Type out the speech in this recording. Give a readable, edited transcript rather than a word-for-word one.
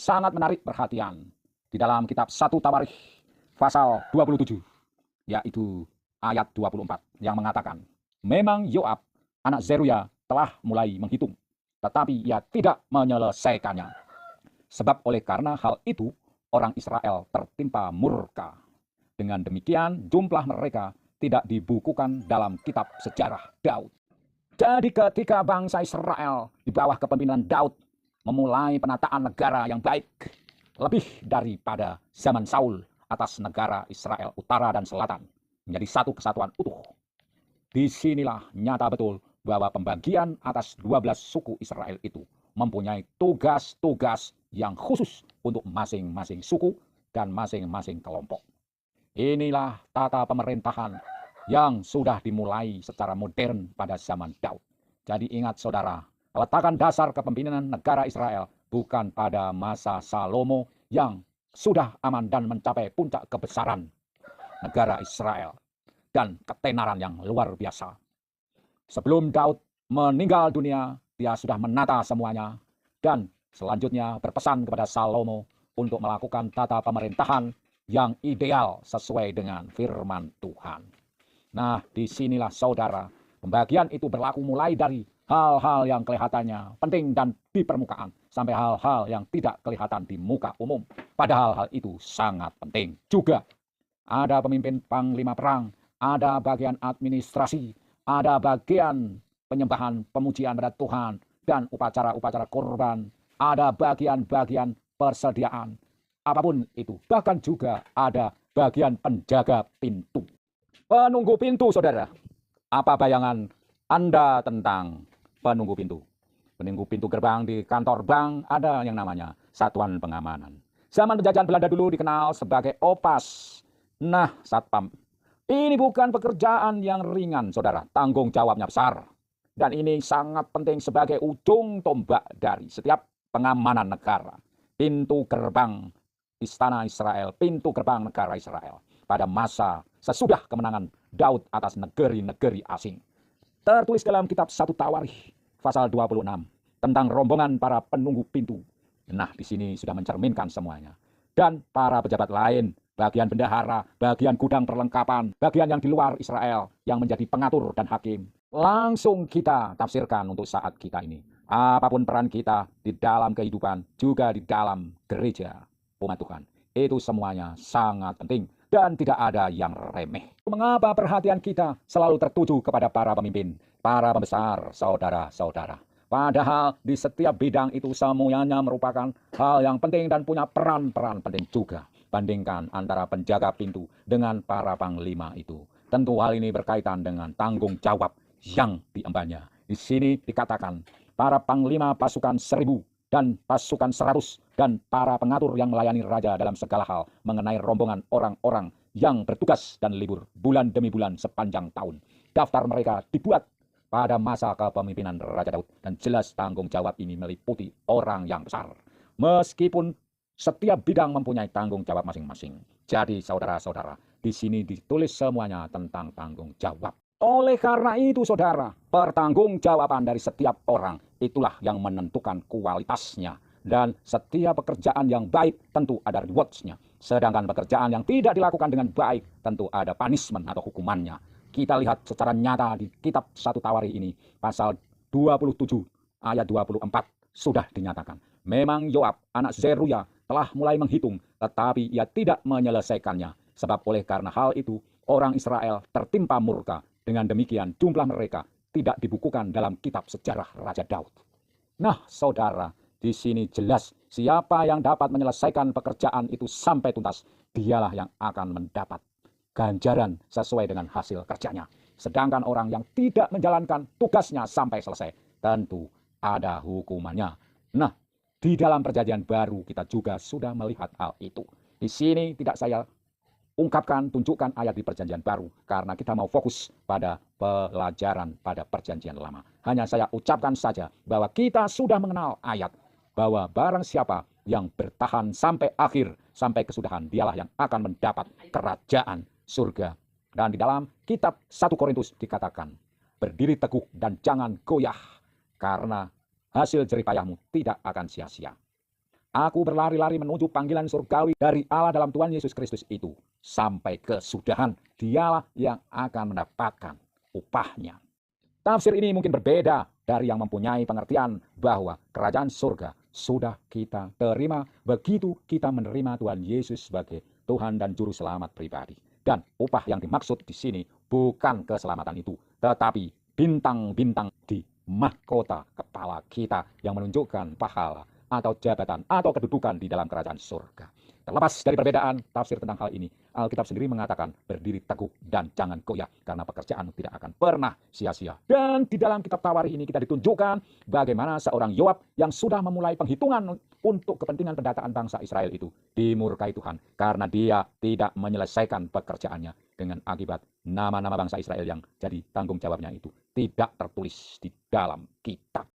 sangat menarik perhatian di dalam kitab 1 Tawarikh pasal 27, yaitu ayat 24 yang mengatakan, memang Yoab anak Zeruya telah mulai menghitung, tetapi ia tidak menyelesaikannya. Sebab oleh karena hal itu orang Israel tertimpa murka. Dengan demikian jumlah mereka tidak dibukukan dalam kitab sejarah Daud. Jadi ketika bangsa Israel di bawah kepemimpinan Daud memulai penataan negara yang baik, lebih daripada zaman Saul atas negara Israel utara dan selatan menjadi satu kesatuan utuh. Disinilah nyata betul bahwa pembagian atas 12 suku Israel itu mempunyai tugas-tugas yang khusus untuk masing-masing suku dan masing-masing kelompok. Inilah tata pemerintahan yang sudah dimulai secara modern pada zaman Daud. Jadi ingat saudara, letakkan dasar kepemimpinan negara Israel bukan pada masa Salomo yang sudah aman dan mencapai puncak kebesaran negara Israel dan ketenaran yang luar biasa. Sebelum Daud meninggal dunia, dia sudah menata semuanya dan selanjutnya berpesan kepada Salomo untuk melakukan tata pemerintahan yang ideal sesuai dengan firman Tuhan. Nah, disinilah saudara, pembagian itu berlaku mulai dari hal-hal yang kelihatannya penting dan di permukaan, sampai hal-hal yang tidak kelihatan di muka umum. Padahal hal itu sangat penting juga. Ada pemimpin panglima perang, ada bagian administrasi, ada bagian penyembahan pemujian pada Tuhan, dan upacara-upacara korban, ada bagian-bagian persediaan, apapun itu. Bahkan juga ada bagian penjaga pintu. Penunggu pintu, saudara. Apa bayangan Anda tentang penunggu pintu? Penunggu pintu gerbang di kantor bank ada yang namanya satuan pengamanan. Zaman penjajahan Belanda dulu dikenal sebagai opas. Nah, satpam. Ini bukan pekerjaan yang ringan, saudara. Tanggung jawabnya besar. Dan ini sangat penting sebagai ujung tombak dari setiap pengamanan negara. Pintu gerbang istana Israel, pintu gerbang negara Israel. Pada masa sesudah kemenangan Daud atas negeri-negeri asing. Tertulis dalam kitab 1 Tawarikh pasal 26 tentang rombongan para penunggu pintu. Nah, di sini sudah mencerminkan semuanya. Dan para pejabat lain, bagian bendahara, bagian gudang perlengkapan, bagian yang di luar Israel yang menjadi pengatur dan hakim. Langsung kita tafsirkan untuk saat kita ini. Apapun peran kita di dalam kehidupan, juga di dalam gereja umat Tuhan. Itu semuanya sangat penting. Dan tidak ada yang remeh. Mengapa perhatian kita selalu tertuju kepada para pemimpin, para pembesar, saudara-saudara? Padahal di setiap bidang itu semuanya merupakan hal yang penting dan punya peran-peran penting juga. Bandingkan antara penjaga pintu dengan para panglima itu. Tentu hal ini berkaitan dengan tanggung jawab yang diembannya. Di sini dikatakan para panglima pasukan 1000 dan pasukan 100 dan para pengatur yang melayani raja dalam segala hal mengenai rombongan orang-orang yang bertugas dan libur bulan demi bulan sepanjang tahun. Daftar mereka dibuat pada masa kepemimpinan Raja Daud dan jelas tanggung jawab ini meliputi orang yang besar. Meskipun setiap bidang mempunyai tanggung jawab masing-masing. Jadi saudara-saudara, di sini ditulis semuanya tentang tanggung jawab. Oleh karena itu saudara, pertanggungjawaban dari setiap orang itulah yang menentukan kualitasnya. Dan setiap pekerjaan yang baik tentu ada rewards-nya. Sedangkan pekerjaan yang tidak dilakukan dengan baik tentu ada punishment atau hukumannya. Kita lihat secara nyata di kitab 1 Tawarikh ini, pasal 27 ayat 24 sudah dinyatakan. Memang Yoab anak Zeruya telah mulai menghitung, tetapi ia tidak menyelesaikannya. Sebab oleh karena hal itu, orang Israel tertimpa murka. Dengan demikian jumlah mereka tidak dibukukan dalam kitab sejarah Raja Daud. Nah saudara, di sini jelas siapa yang dapat menyelesaikan pekerjaan itu sampai tuntas, dialah yang akan mendapat ganjaran sesuai dengan hasil kerjanya. Sedangkan orang yang tidak menjalankan tugasnya sampai selesai, tentu ada hukumannya. Nah, di dalam perjanjian baru kita juga sudah melihat hal itu. Di sini tidak saya ungkapkan, tunjukkan ayat di perjanjian baru, karena kita mau fokus pada pelajaran pada perjanjian lama. Hanya saya ucapkan saja bahwa kita sudah mengenal ayat, bahwa barang siapa yang bertahan sampai akhir, sampai kesudahan, dialah yang akan mendapat kerajaan surga. Dan di dalam kitab 1 Korintus dikatakan, berdiri teguh dan jangan goyah, karena hasil jerih payahmu tidak akan sia-sia. Aku berlari-lari menuju panggilan surgawi dari Allah dalam Tuhan Yesus Kristus itu. Sampai kesudahan, dialah yang akan mendapatkan upahnya. Tafsir ini mungkin berbeda dari yang mempunyai pengertian bahwa kerajaan surga sudah kita terima begitu kita menerima Tuhan Yesus sebagai Tuhan dan Juru Selamat pribadi. Dan upah yang dimaksud di sini bukan keselamatan itu, tetapi bintang-bintang di mahkota kepala kita yang menunjukkan pahala atau jabatan atau kedudukan di dalam kerajaan surga. Terlepas dari perbedaan tafsir tentang hal ini, Alkitab sendiri mengatakan berdiri teguh dan jangan goyah karena pekerjaan tidak akan pernah sia-sia. Dan di dalam kitab Tawarikh ini kita ditunjukkan bagaimana seorang Yoab yang sudah memulai penghitungan untuk kepentingan pendataan bangsa Israel itu dimurkai Tuhan karena dia tidak menyelesaikan pekerjaannya, dengan akibat nama-nama bangsa Israel yang jadi tanggung jawabnya itu tidak tertulis di dalam kitab.